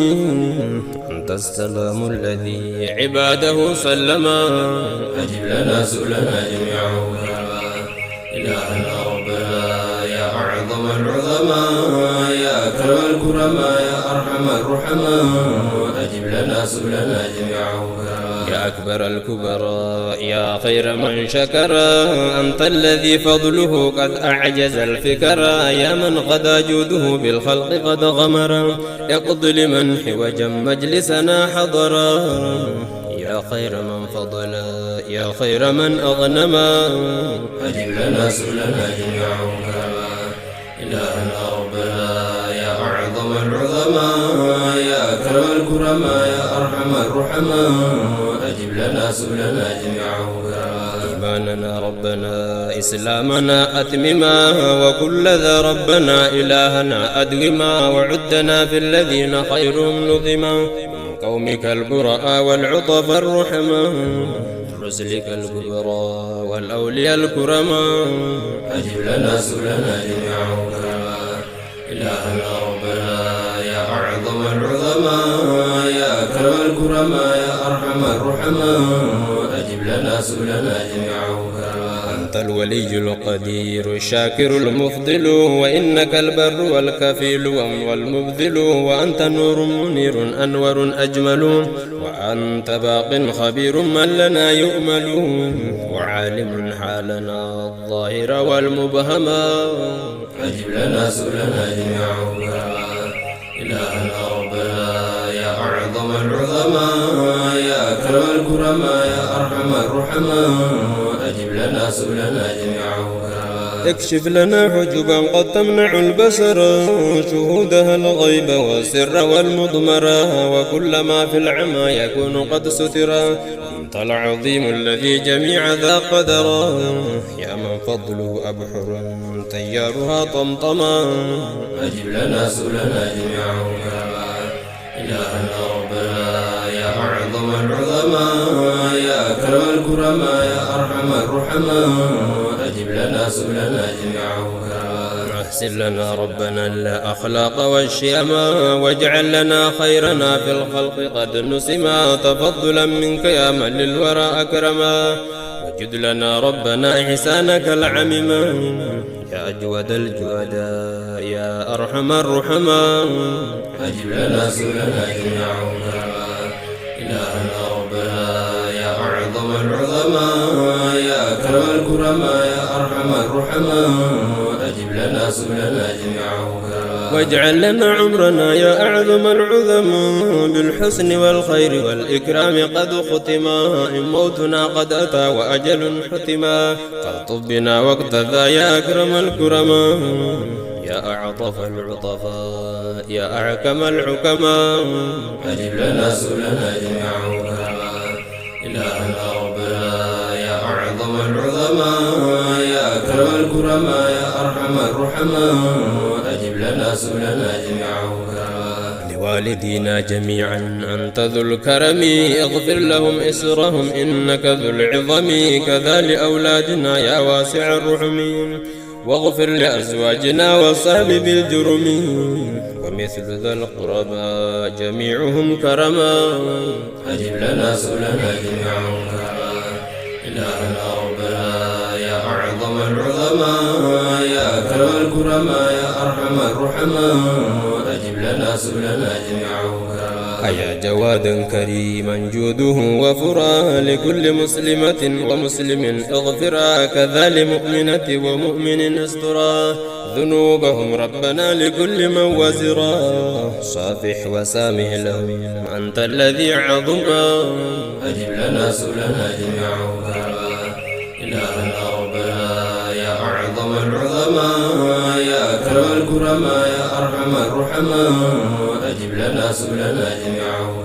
أنت السلام الذي عباده سلما أجب لنا سؤلنا جميعا إلهنا ربنا يا أعظم العظماء يا أكرم الكرماء يا أرحم الرحماء أجب لنا سؤلنا جميعا يا أكبر الكبراء يا خير من شكر أنت الذي فضله قد أعجز الفكر يا من غدا جوده بالخلق قد غمر اقض لمن حوجا مجلسنا حضرا يا خير من فضل يا خير من أغنما أجب لنا سؤلنا جميعا إلهنا ربنا يا أعظم العظماء يا أكرم الكرماء يا أرحم الرحماء أجب لنا سؤلنا جميعا إيماننا ربنا إسلامنا أتمما وكل ذا ربنا إلهنا أدوما وعدنا في الذين خيرهم نظما من قومك البراء والعطف الرحماء رسلك الكبراء والأولياء الكرماء أجب لنا سؤلنا جميعا إلهنا ربنا يا أعظم العظماء يا أكرم الكرماء يا أرحم الرحماء أجب لنا سؤلنا جميعا أنت الولي القدير الشاكر المفضل وإنك البر والكفيل والمبذل وأنت نور منير أنور أجمل وأنت باق خبير من لنا يؤمل وعالم حالنا الظاهر والمبهما أجب لنا سؤلنا جميعا إلهنا ربنا يا أعظم العظماء يا أكرم الكرماء يا أرحم الرحماء أجب لنا سؤلنا جميعا اكشف لنا حجبا قد تمنع البصر شهودها الغيب والسر والمضمر وكل ما في العمى يكون قد سترا أنت العظيم الذي جميع ذا قدرا يا من فضله أبحر تيارها طمطما أجب لنا سؤلنا جميعا إلهنا ربنا يا أعظم العظماء يا أكرم الكرماء يا أرحم الرحماء أجب لنا سؤلنا جميعا أحسن لنا ربنا الأخلاق والشيما واجعل لنا خيرنا في الخلق قد نسما تفضلا منك يا من للورى أكرما وجد لنا ربنا إحسانك العمما يا أجود الجودا يا أرحم الرحماء أجب لنا سؤلنا جميعا إلهنا ربنا يا أعظم العظماء يا أكرم الكرماء يا أرحم الرحماء أجب لنا سؤلنا جميعا واجعل لنا عمرنا يا أعظم العظماء بالحسن والخير والإكرام قد ختما إن موتنا قد أتى وأجل حتما فالطب بنا واقتفى يا أكرم الكرماء يا أعطف العطفاء يا أحكم الحكماء أجب لنا سؤلنا جميعا إلهنا ربنا يا أعظم العظماء يا أكرم الكرماء يا أرحم الرحماء أجب لنا سؤلنا جميعا لوالدينا جميعا أنت ذو الكرم اغفر لهم إسرهم إنك ذو العظم كذا لأولادنا يا واسع الرحم واغفر لأزواجنا والصحب بالجرم ومثل ذا القرباء جميعهم كرما أجب لنا سؤلنا جميعا إلهنا ربنا يا أعظم العظماء يا أكرم الكرماء يا أرحم الرحماء أجب لنا سؤلنا جميعا أيا جوادا كريما جوده وفرا لكل مسلمة ومسلم اغفرا كذا لمؤمنة ومؤمن استرا ذنوبهم ربنا لكل من وزرا صافح وسامح لهم أنت الذي عظما أجب لنا سؤلنا جميعا إلهنا ربنا يا أعظم العظماء يا أكرم الكرماء يا أرحم الرحماء أجب لنا سؤلنا جميعا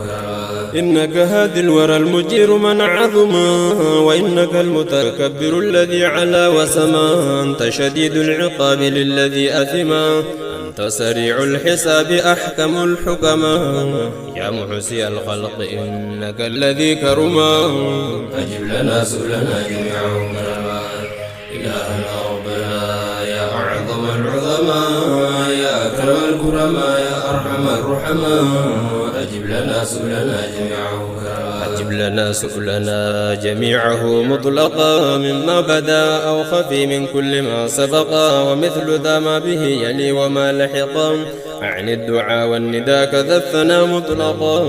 إنك هادي الورى المجير من عظما، وإنك المتكبر الذي علا وسما، أنت شديد العقاب للذي أثما، أنت سريع الحساب أحكم الحكما، يا محسي الخلق إنك الذي كرما. أجب لنا سؤلنا جميعهم كرما، إلهنا ربنا يا أعظم العظماء، يا أكرم الكرماء، يا أرحم الرحماء. أجب لنا سؤلنا جميعهم كرما، أجب لنا سؤلنا جميعه مطلقا، مما بدا أو خفي من كل ما سبقا، ومثل ذا ما به يلي وما لحقا، عن الدعاء والنداء كذا الثنى مطلقا،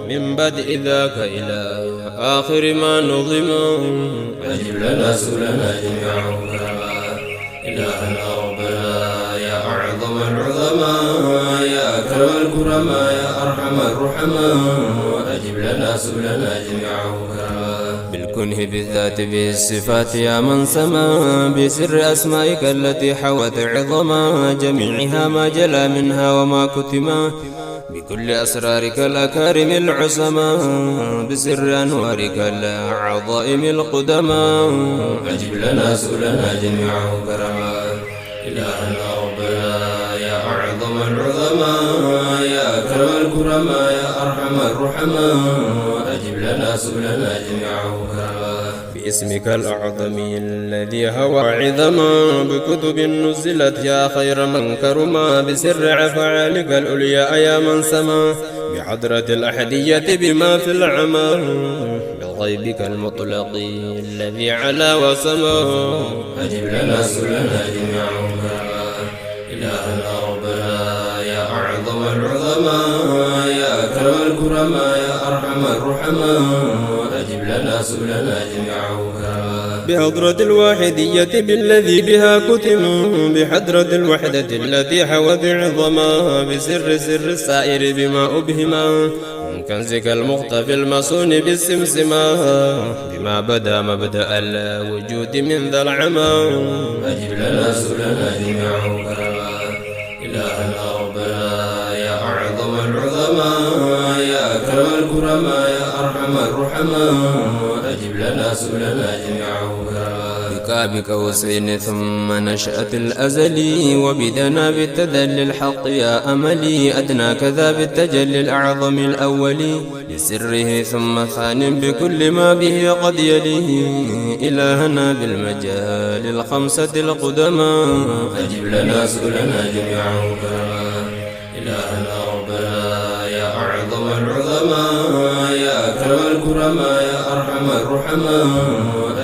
من بدء ذاك إلى آخر ما نظم. أجب لنا سؤلنا جميعهم كرما، إلهنا ربنا يا أعظم العظماء، يا أكرم الكرماء، يا أرحم الرحماء. أجب لنا سؤلنا جميعهم كرما، بالكنه بالذات بالصفات يا من سما، بسر أسمائك التي حوت عظما، جميعها ما جلى منها وما كتما، بكل أسرارك الأكارم العسما، بسر أنوارك العظائم القدما. أجب لنا سؤلنا جميعهم كرما، إلهنا ربنا يا أعظم العظماء، يا أكرم الكرماء، يا أرحم الرحماء. أجب لنا سؤلنا جميعهم كرما، باسمك الأعظم الذي هوى عظما، بكتب نزلت يا خير من كرما، بسر أفعالك العليا يا من سما، بحضرة الأحدية بما في العمى، بغيبك المطلق الذي علا وسما. أجب لنا سؤلنا جميعهم كرما، إلهنا ربنا يا أعظم العظماء، يا أكرم الكرماء، يا أرحم الرحماء. أجب لنا سؤلنا جميعهم كرما، بحضرة الواحدية بالذي بها كتم، بحضرة الوحدة التي حوت عظما، بسر سر السائر بما أبهما، من كنزك المختفي المصون بالسمسما، بما بدا مبدأ الوجود من ذا العمى. أجب لنا سؤلنا جميعهم كرما، إلهنا ربنا يا أعظم العظماء، يا أكرم الكرماء، يا أرحم الرحماء. أجب لنا سؤلنا جميعهم كرما، بك قوسين ثم نشأت الأزلي، وبدنا بالتذلل الحق يا أملي، أدنى كذا بالتجلي الأعظم الأولي، لسره ثم ثان بكل ما به قد يليه، إلهنا بالمجال الخمسة القدماء. أجب لنا سؤلنا جميعهم كرما، إلهنا ربنا يا أعظم العظماء، يا أكرم الكرماء، يا أرحم الرحماء.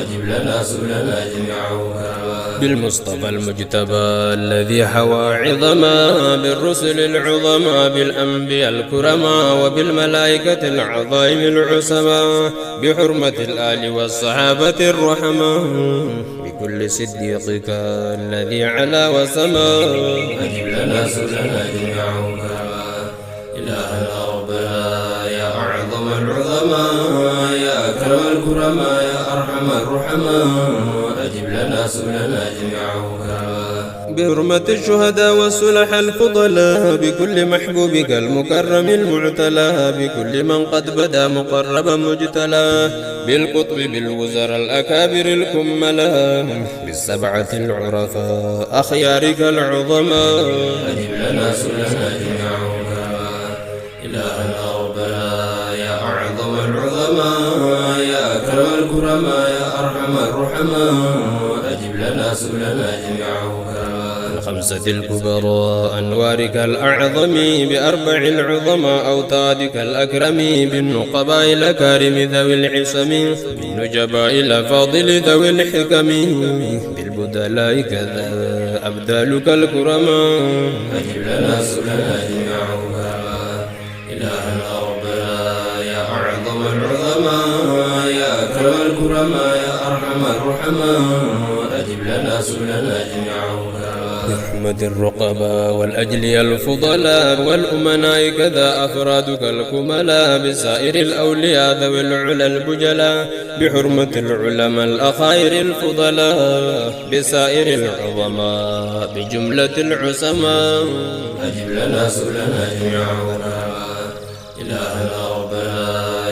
أجب لنا سؤلنا جميعهم كرما، بالمصطفى المجتبى الذي حوى عظما، بالرسل العظما، بالأنبياء الكرما، وبالملائكة العظائم العسما، بحرمة الآل والصحابة الرحما، بكل صديقك الذي علا وسما. أجب لنا سؤلنا جميعهم كرما، إلهنا ربنا يا أعظم العظماء، يا أكرم الكرماء، يا أرحم الرحماء. أجب لنا سؤلنا جميعهم كرما، بحرمة الشهداء والصلح الفضلاء، بكل محبوبك المكرم المعتلى، بكل من قد بدا مقربا مجتلى، بالقطب بالوزراء الأكابر الكملا، بالسبعة العرفاء أخيارك العظماء. أجب لنا سؤلنا جميعهم كرما، إلهنا ربنا يا أعظم العظماء، يا أكرم الكرماء، يا أرحم الرحماء. أجب لنا سؤلنا جميعهم كرما، الخمسة الكبرى أنوارك الأعظم، بأربع العظماء أوتادك الأكرم، بالنقباء الأكارم ذوي العصم، بالنجباء الأفاضل ذوي الحكم، بالبدلاء كذا أبدالك الكرما. أجب لنا سؤلنا جميعهم كرما، إلهنا ربنا يا أعظم العظماء، يا أكرم الكرماء، يا أرحم الرحماء. أجب لنا سؤلنا جميعهم كرما، بحمد الرقباء والأجلياء الفضلاء، والأمناء كذا أفرادك الكملاء، بسائر الأولياء ذوي العلا البجلاء، بحرمة العلماء الأخائر الفضلاء، بسائر العظماء بجملة العسماء. أجب لنا سؤلنا جميعهم كرما، إلهنا ربنا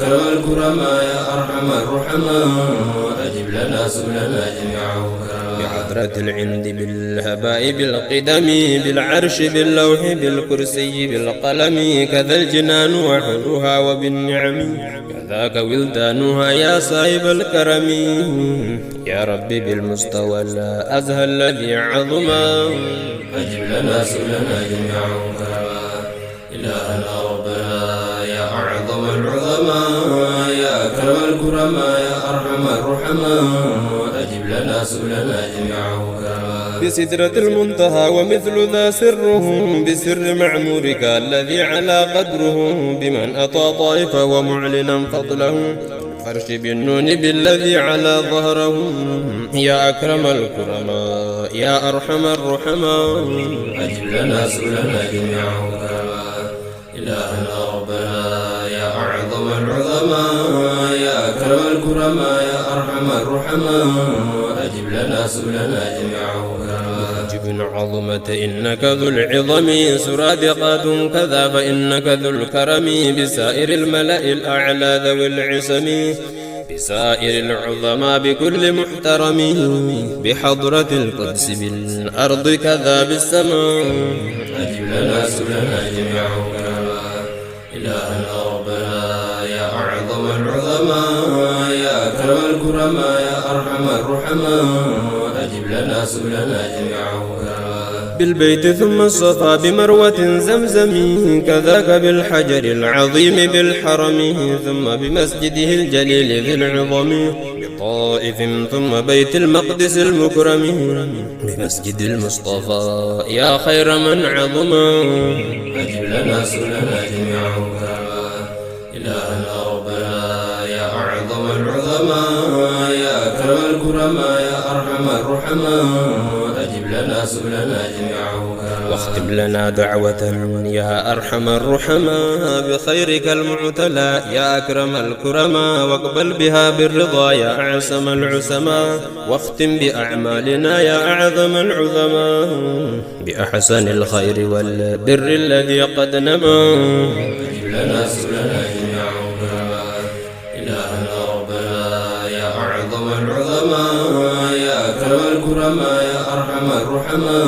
أكرم الكرماء يا أرحم الرحماء أجب لنا سؤلنا جميعه بحضرة العند بالهباء بالقدم بالعرش باللوح بالكرسي بالقلم كذا الجنان وحلها وبالنعم كذاك ولدانها يا صاحب الكرم يا ربي بالمستوى الأزهى الذي عظما أجب لنا سؤلنا جميعه إلهنا ربنا يا أعظم العظماء يا أكرم الكرماء يا أرحم الرحماء أجب لنا سؤلنا جميعه بسدرة المنتهى ومثل ذا سره بسر معمورك الذي على قدره بمن أطى طائفة ومعلنا فضله فرش بالنون بالذي على ظهره يا أكرم الكرماء يا أرحم الرحماء أجب لنا سؤلنا جميعه إلهنا ربنا يا أعظم العظماء يا أكرم الكرماء يا أرحم الرحماء أجب لنا سؤلنا جميعه واجب عظمة إنك ذو العظم سرادقات كذا فإنك ذو الكرم بسائر الملأ الأعلى ذوي العصم بسائر العظماء بكل محترم بحضرة القدس بالأرض كذا بالسماء أجب لنا سؤلنا جميعه إلهنا ربنا يا أعظم العظماء يا أكرم الكرماء يا أرحم الرحماء أجب لنا سؤلنا جميعه بالبيت ثم الصفا بمروة زمزم كذاك بالحجر العظيم بالحرم ثم بمسجده الجليل ذي العظم بطائف ثم بيت المقدس المكرم بمسجد المصطفى يا خير من عظم أجب لنا سؤلنا جميعه إلهنا ربنا يا أعظم العظماء يا أكرم الكرماء يا أرحم الرحماء أجب لنا سؤلنا جميعه واختم لنا دعوة يا أرحم الرحماء بخيرك المعتلى يا أكرم الكرماء واقبل بها بالرضا يا أعصم العسماء واختم بأعمالنا يا أعظم العظماء بأحسن الخير والبر الذي قد نما أجب لنا سؤلنا جميعه إلهنا ربنا يا أعظم العظماء يا أكرم الكرماء يا أرحم الرحماء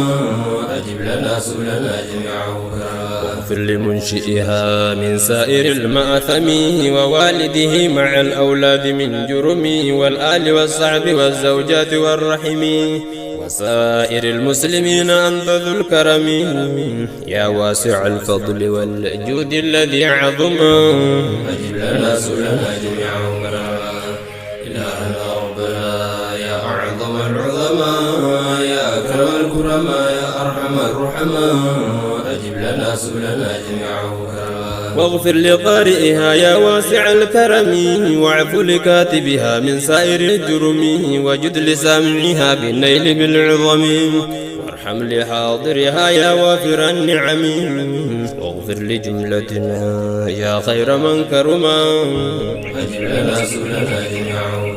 أجب لنا سؤلنا جميعه واغفر لمنشئها من سائر المآثم ووالده مع الأولاد من جرم والآل والصعب والزوجات والرحم وسائر المسلمين أنت ذو الكرم يا واسع الفضل والجود الذي عظم أجب لنا سؤلنا جميعه إلهنا ربنا يا أعظم العظماء يا أكرم الكرماء يا أرحم الرحماء أجب لنا سؤلنا جميعه واغفر لقارئها يا واسع الكرم واعف لكاتبها من سائر الجرم وجد لسامعها بالنيل بالعظم وارحم لحاضرها يا وافر النعم واغفر لجملتنا يا خير من كرما أجب لنا سؤلنا جميعه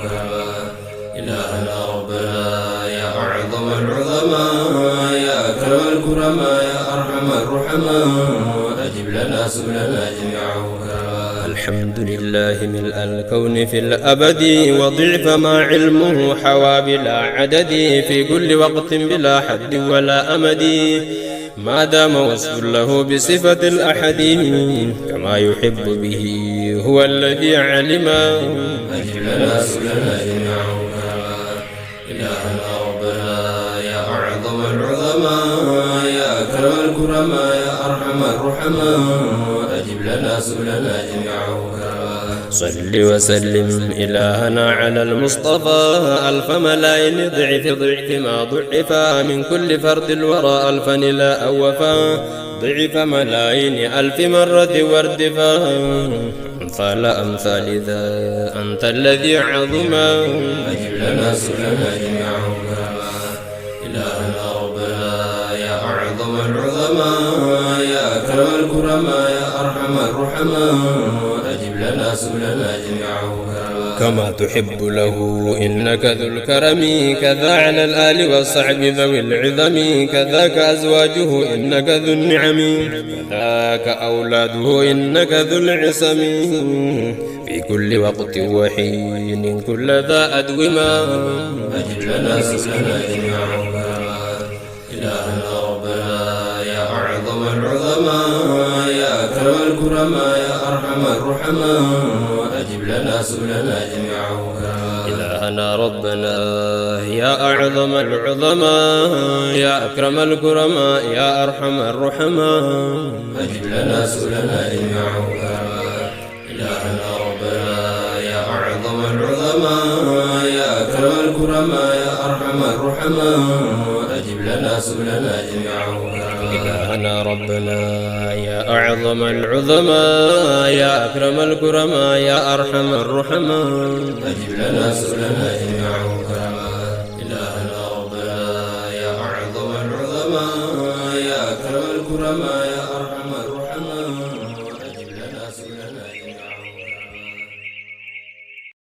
إلهنا ربنا يا أعظم العظماء يا أكرم الكرماء يا أرحم الرحماء أجب لنا سؤلنا جميعه الحمد لله ملء الكون في الأبد وضعف ما علمه حوى بلا عدد في كل وقت بلا حد ولا أمد ما دام وصف له بصفة الأحد كما يحب به هو الذي علم أجب لنا سؤلنا جميعه إلهنا ربنا يا أعظم العظماء يا أكرم الكرماء يا أرحم الرحماء أجب لنا سؤلنا جميعه صل وسلم إلهنا على المصطفى ألف ملايين ضعف ما ضعف من كل فرد الورى ألفا لا أوفا ضعف ملايين ألف مرة واردفا أمثال أمثال ذا أنت الذي عظما أجب لنا سؤلنا جميعه إلهنا ربنا يا أعظم العظماء يا أكرم الكرماء يا أرحم الرحماء أجب لنا سؤلنا جميعه كما تحب له إنك ذو الكرم كذا على الآل والصحب ذوي العظم كذاك أزواجه إنك ذو النعم كذاك أولاده إنك ذو العصم في كل وقت وحين كل ذا أدوما أجب لنا سؤلنا جميعا إلهنا ربنا يا أعظم العظماء يا أكرم الكرماء يا أرحم الرحماء أجب لنا سؤلنا جميعا إلهنا ربنا يا أعظم العظماء يا أكرم الكرماء يا أرحم الرحماء أجب لنا سؤلنا جميعا إلهنا ربنا يا أعظم العظماء يا أكرم الكرماء يا أرحم الرحماء أجب لنا سؤلنا جميعا إلهنا ربنا يا أعظم العظماء يا أكرم الكرماء يا أرحم الرحماء أجب لنا سؤلنا جميعا إلهنا ربنا يا أعظم العظماء يا أكرم الكرماء